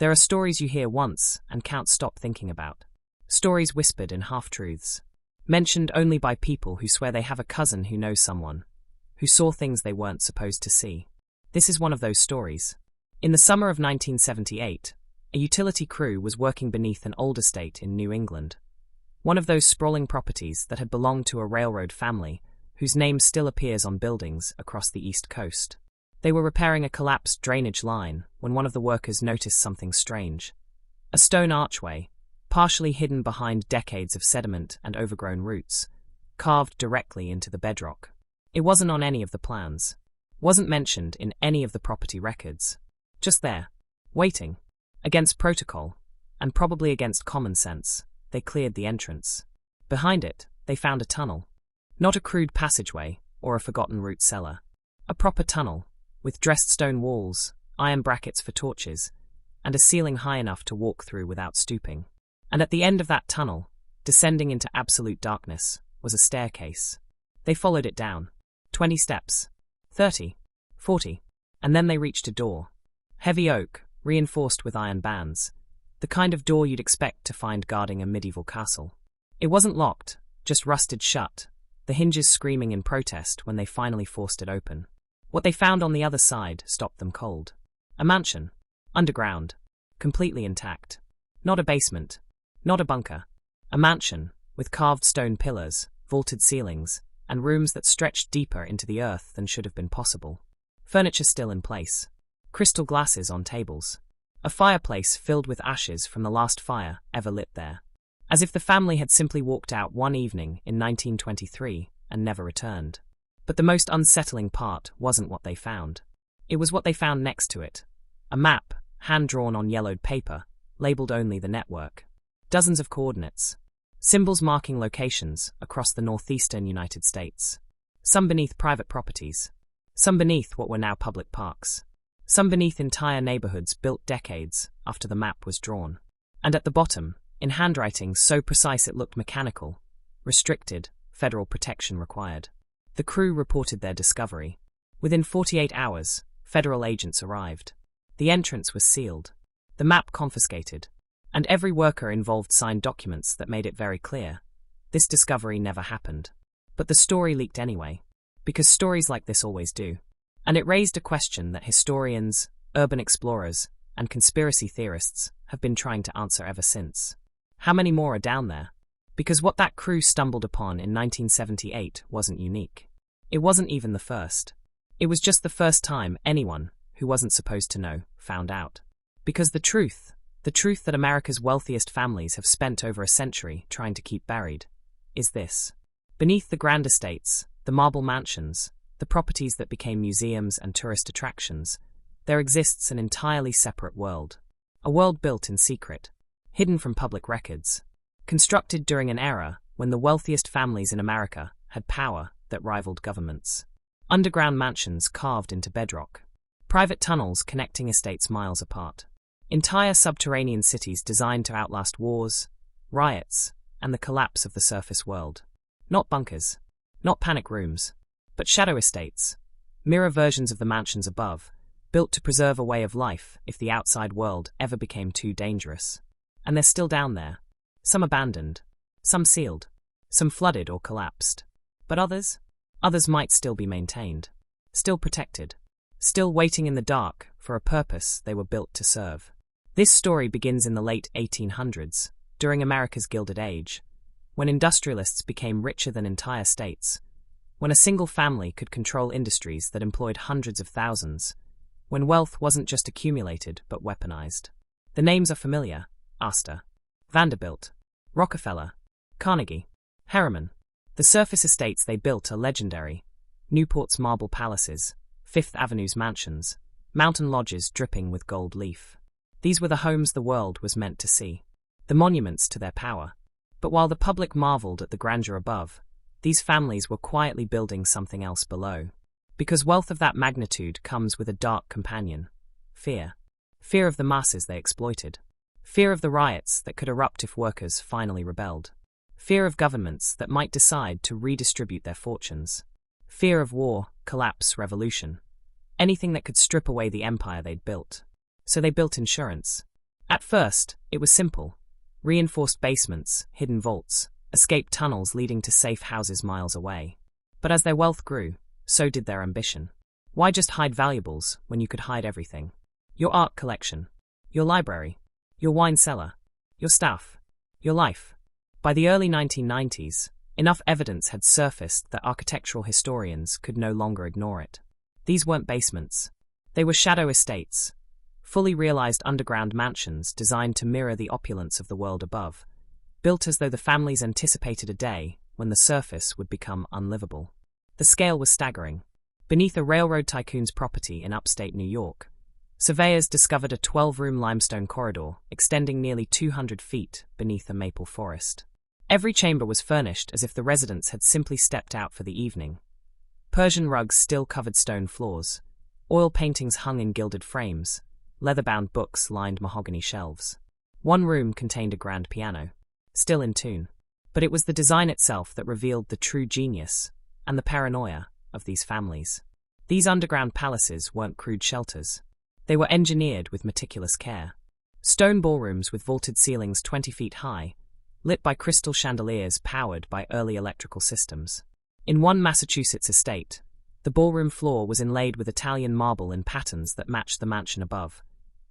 There are stories you hear once and can't stop thinking about. Stories whispered in half-truths. Mentioned only by people who swear they have a cousin who knows someone, who saw things they weren't supposed to see. This is one of those stories. In the summer of 1978, a utility crew was working beneath an old estate in New England. One of those sprawling properties that had belonged to a railroad family, whose name still appears on buildings across the East Coast. They were repairing a collapsed drainage line when one of the workers noticed something strange. A stone archway, partially hidden behind decades of sediment and overgrown roots, carved directly into the bedrock. It wasn't on any of the plans, wasn't mentioned in any of the property records. Just there, waiting. Against protocol, and probably against common sense, they cleared the entrance. Behind it, they found a tunnel. Not a crude passageway or a forgotten root cellar. A proper tunnel, with dressed stone walls, iron brackets for torches, and a ceiling high enough to walk through without stooping. And at the end of that tunnel, descending into absolute darkness, was a staircase. They followed it down. 20 steps. 30. 40. And then they reached a door. Heavy oak, reinforced with iron bands. The kind of door you'd expect to find guarding a medieval castle. It wasn't locked, just rusted shut, the hinges screaming in protest when they finally forced it open. What they found on the other side stopped them cold. A mansion. Underground. Completely intact. Not a basement. Not a bunker. A mansion, with carved stone pillars, vaulted ceilings, and rooms that stretched deeper into the earth than should have been possible. Furniture still in place. Crystal glasses on tables. A fireplace filled with ashes from the last fire ever lit there. As if the family had simply walked out one evening in 1923 and never returned. But the most unsettling part wasn't what they found. It was what they found next to it. A map, hand-drawn on yellowed paper, labeled only the network. Dozens of coordinates. Symbols marking locations across the northeastern United States. Some beneath private properties. Some beneath what were now public parks. Some beneath entire neighborhoods built decades after the map was drawn. And at the bottom, in handwriting so precise it looked mechanical, restricted, federal protection required. The crew reported their discovery. Within 48 hours, federal agents arrived. The entrance was sealed. The map confiscated. And every worker involved signed documents that made it very clear. This discovery never happened. But the story leaked anyway. Because stories like this always do. And it raised a question that historians, urban explorers, and conspiracy theorists have been trying to answer ever since. How many more are down there? Because what that crew stumbled upon in 1978 wasn't unique. It wasn't even the first. It was just the first time anyone, who wasn't supposed to know, found out. Because the truth that America's wealthiest families have spent over a century trying to keep buried, is this. Beneath the grand estates, the marble mansions, the properties that became museums and tourist attractions, there exists an entirely separate world. A world built in secret, hidden from public records. Constructed during an era when the wealthiest families in America had power that rivaled governments. Underground mansions carved into bedrock. Private tunnels connecting estates miles apart. Entire subterranean cities designed to outlast wars, riots, and the collapse of the surface world. Not bunkers, not panic rooms, but shadow estates. Mirror versions of the mansions above, built to preserve a way of life if the outside world ever became too dangerous. And they're still down there. Some abandoned, some sealed, some flooded or collapsed. But others might still be maintained, still protected, still waiting in the dark for a purpose they were built to serve. This story begins in the late 1800s, during America's Gilded Age, when industrialists became richer than entire states, when a single family could control industries that employed hundreds of thousands, when wealth wasn't just accumulated but weaponized. The names are familiar: Astor, Vanderbilt, Rockefeller, Carnegie, Harriman. The surface estates they built are legendary. Newport's marble palaces, Fifth Avenue's mansions, mountain lodges dripping with gold leaf. These were the homes the world was meant to see, the monuments to their power. But while the public marveled at the grandeur above, these families were quietly building something else below. Because wealth of that magnitude comes with a dark companion: fear. Fear of the masses they exploited. Fear of the riots that could erupt if workers finally rebelled. Fear of governments that might decide to redistribute their fortunes. Fear of war, collapse, revolution. Anything that could strip away the empire they'd built. So they built insurance. At first, it was simple. Reinforced basements, hidden vaults, escape tunnels leading to safe houses miles away. But as their wealth grew, so did their ambition. Why just hide valuables when you could hide everything? Your art collection, your library, your wine cellar, your staff, your life. By the early 1990s, enough evidence had surfaced that architectural historians could no longer ignore it. These weren't basements. They were shadow estates, fully realized underground mansions designed to mirror the opulence of the world above, built as though the families anticipated a day when the surface would become unlivable. The scale was staggering. Beneath a railroad tycoon's property in upstate New York, surveyors discovered a 12-room limestone corridor extending nearly 200 feet beneath a maple forest. Every chamber was furnished as if the residents had simply stepped out for the evening. Persian rugs still covered stone floors, oil paintings hung in gilded frames, leather-bound books lined mahogany shelves. One room contained a grand piano, still in tune. But it was the design itself that revealed the true genius and the paranoia of these families. These underground palaces weren't crude shelters. They were engineered with meticulous care. Stone ballrooms with vaulted ceilings 20 feet high, lit by crystal chandeliers powered by early electrical systems. In one Massachusetts estate, the ballroom floor was inlaid with Italian marble in patterns that matched the mansion above,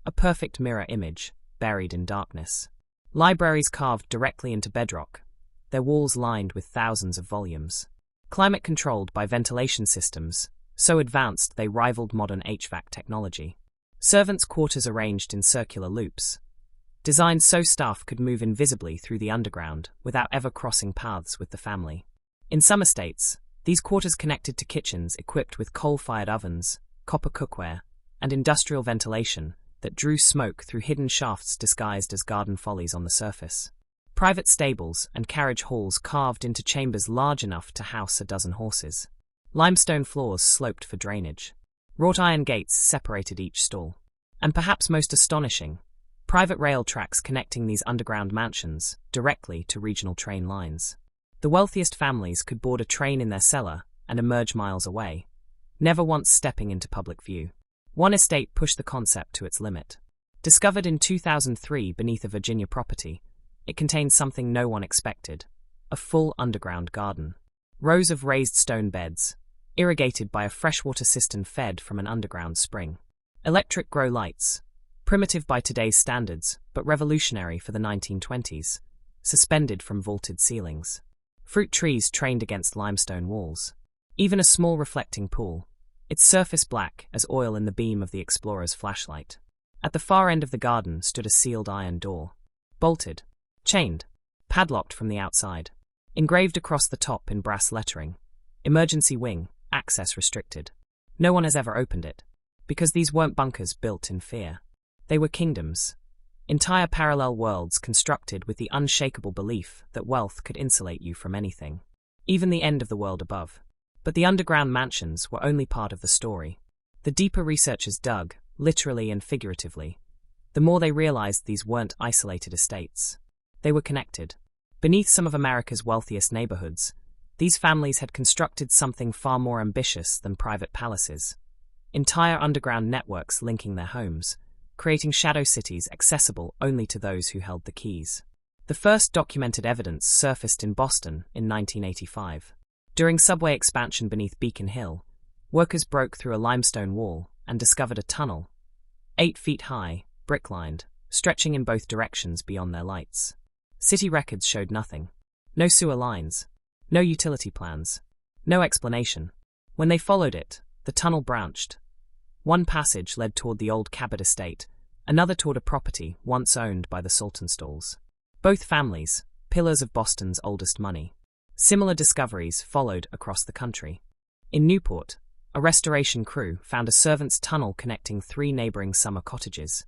a perfect mirror image, buried in darkness. Libraries carved directly into bedrock, their walls lined with thousands of volumes. Climate-controlled by ventilation systems, so advanced they rivaled modern HVAC technology. Servants' quarters arranged in circular loops, designed so staff could move invisibly through the underground without ever crossing paths with the family. In some estates, these quarters connected to kitchens equipped with coal-fired ovens, copper cookware, and industrial ventilation that drew smoke through hidden shafts disguised as garden follies on the surface. Private stables and carriage halls carved into chambers large enough to house a dozen horses. Limestone floors sloped for drainage. Wrought iron gates separated each stall. And perhaps most astonishing, private rail tracks connecting these underground mansions directly to regional train lines. The wealthiest families could board a train in their cellar and emerge miles away, never once stepping into public view. One estate pushed the concept to its limit. Discovered in 2003 beneath a Virginia property, it contained something no one expected: a full underground garden. Rows of raised stone beds, irrigated by a freshwater cistern fed from an underground spring. Electric grow lights, primitive by today's standards but revolutionary for the 1920s, suspended from vaulted ceilings. Fruit trees trained against limestone walls. Even a small reflecting pool, its surface black as oil in the beam of the explorer's flashlight. At the far end of the garden stood a sealed iron door. Bolted, chained, padlocked from the outside. Engraved across the top in brass lettering: emergency wing, access restricted. No one has ever opened it, because these weren't bunkers built in fear. They were kingdoms, entire parallel worlds constructed with the unshakable belief that wealth could insulate you from anything, even the end of the world above. But the underground mansions were only part of the story. The deeper researchers dug, literally and figuratively, the more they realized these weren't isolated estates. They were connected. Beneath some of America's wealthiest neighborhoods, these families had constructed something far more ambitious than private palaces. Entire underground networks linking their homes, creating shadow cities accessible only to those who held the keys. The first documented evidence surfaced in Boston in 1985. During subway expansion beneath Beacon Hill, workers broke through a limestone wall and discovered a tunnel, 8 feet high, brick-lined, stretching in both directions beyond their lights. City records showed nothing. No sewer lines, no utility plans, no explanation. When they followed it, the tunnel branched. One passage led toward the old Cabot estate, another toward a property once owned by the Saltonstalls. Both families, pillars of Boston's oldest money. Similar discoveries followed across the country. In Newport, a restoration crew found a servants' tunnel connecting 3 neighboring summer cottages,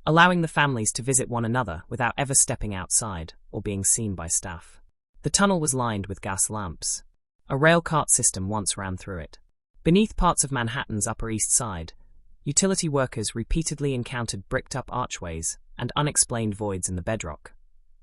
allowing the families to visit one another without ever stepping outside or being seen by staff. The tunnel was lined with gas lamps. A rail cart system once ran through it. Beneath parts of Manhattan's Upper East Side, utility workers repeatedly encountered bricked-up archways and unexplained voids in the bedrock,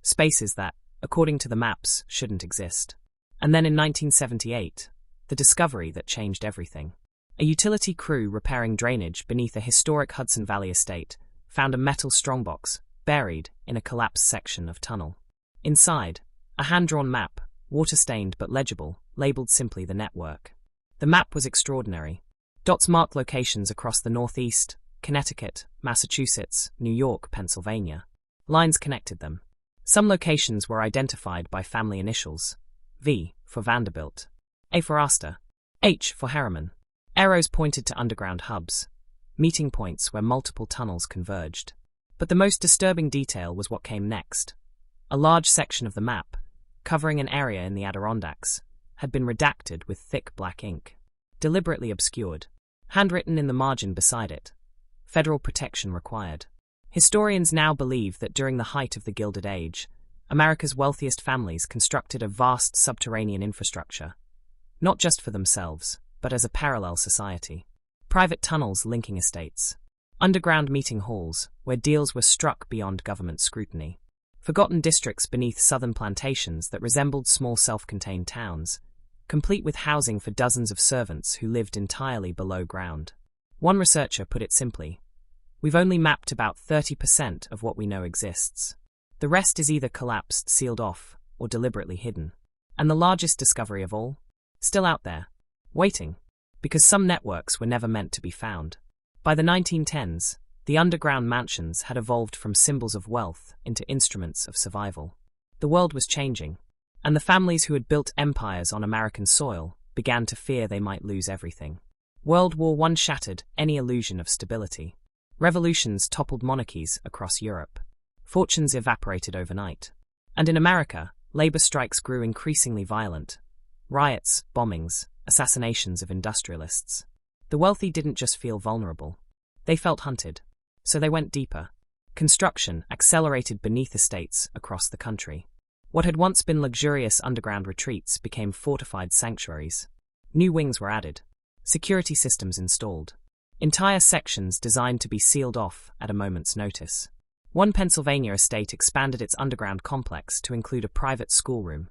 spaces that, according to the maps, shouldn't exist. And then in 1978, the discovery that changed everything. A utility crew repairing drainage beneath a historic Hudson Valley estate found a metal strongbox buried in a collapsed section of tunnel. Inside, a hand-drawn map, water-stained but legible, labeled simply the network. The map was extraordinary. Dots marked locations across the Northeast, Connecticut, Massachusetts, New York, Pennsylvania. Lines connected them. Some locations were identified by family initials: V for Vanderbilt, A for Astor, H for Harriman. Arrows pointed to underground hubs, meeting points where multiple tunnels converged. But the most disturbing detail was what came next. A large section of the map, covering an area in the Adirondacks, had been redacted with thick black ink, deliberately obscured, handwritten in the margin beside it: federal protection required. Historians now believe that during the height of the Gilded Age, America's wealthiest families constructed a vast subterranean infrastructure, not just for themselves, but as a parallel society. Private tunnels linking estates, underground meeting halls where deals were struck beyond government scrutiny, forgotten districts beneath southern plantations that resembled small self-contained towns, complete with housing for dozens of servants who lived entirely below ground. One researcher put it simply: we've only mapped about 30% of what we know exists. The rest is either collapsed, sealed off, or deliberately hidden. And the largest discovery of all? Still out there, waiting, because some networks were never meant to be found. By the 1910s, the underground mansions had evolved from symbols of wealth into instruments of survival. The world was changing, and the families who had built empires on American soil began to fear they might lose everything. World War I shattered any illusion of stability. Revolutions toppled monarchies across Europe. Fortunes evaporated overnight. And in America, labor strikes grew increasingly violent. Riots, bombings, assassinations of industrialists. The wealthy didn't just feel vulnerable. They felt hunted. So they went deeper. Construction accelerated beneath estates across the country. What had once been luxurious underground retreats became fortified sanctuaries. New wings were added. Security systems installed. Entire sections designed to be sealed off at a moment's notice. One Pennsylvania estate expanded its underground complex to include a private schoolroom,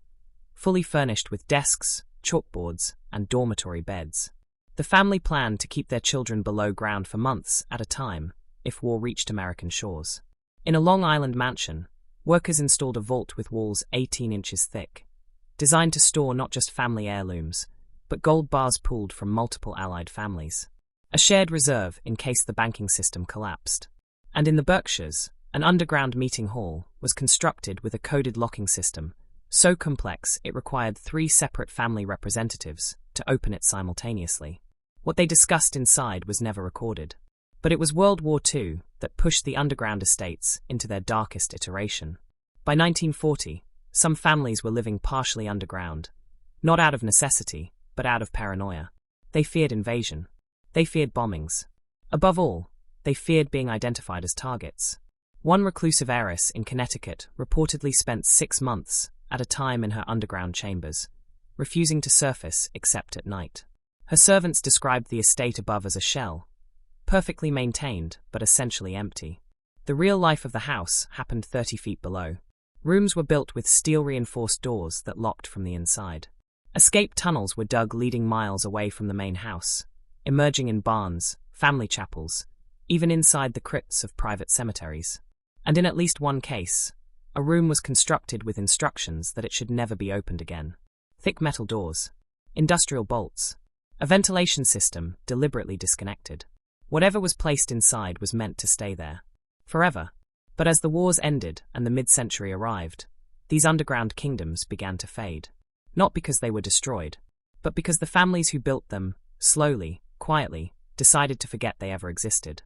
fully furnished with desks, chalkboards, and dormitory beds. The family planned to keep their children below ground for months at a time if war reached American shores. In a Long Island mansion, workers installed a vault with walls 18 inches thick, designed to store not just family heirlooms, but gold bars pooled from multiple allied families. A shared reserve in case the banking system collapsed. And in the Berkshires, an underground meeting hall was constructed with a coded locking system, so complex it required 3 separate family representatives to open it simultaneously. What they discussed inside was never recorded. But it was World War II that pushed the underground estates into their darkest iteration. By 1940, some families were living partially underground, not out of necessity, but out of paranoia. They feared invasion. They feared bombings. Above all, they feared being identified as targets. One reclusive heiress in Connecticut reportedly spent 6 months at a time in her underground chambers, refusing to surface except at night. Her servants described the estate above as a shell, perfectly maintained but essentially empty. The real life of the house happened 30 feet below. Rooms were built with steel-reinforced doors that locked from the inside. Escape tunnels were dug leading miles away from the main house, emerging in barns, family chapels, even inside the crypts of private cemeteries. And in at least one case, a room was constructed with instructions that it should never be opened again. Thick metal doors, industrial bolts, a ventilation system deliberately disconnected. Whatever was placed inside was meant to stay there forever. But as the wars ended and the mid-century arrived, these underground kingdoms began to fade. Not because they were destroyed, but because the families who built them, slowly, quietly, decided to forget they ever existed.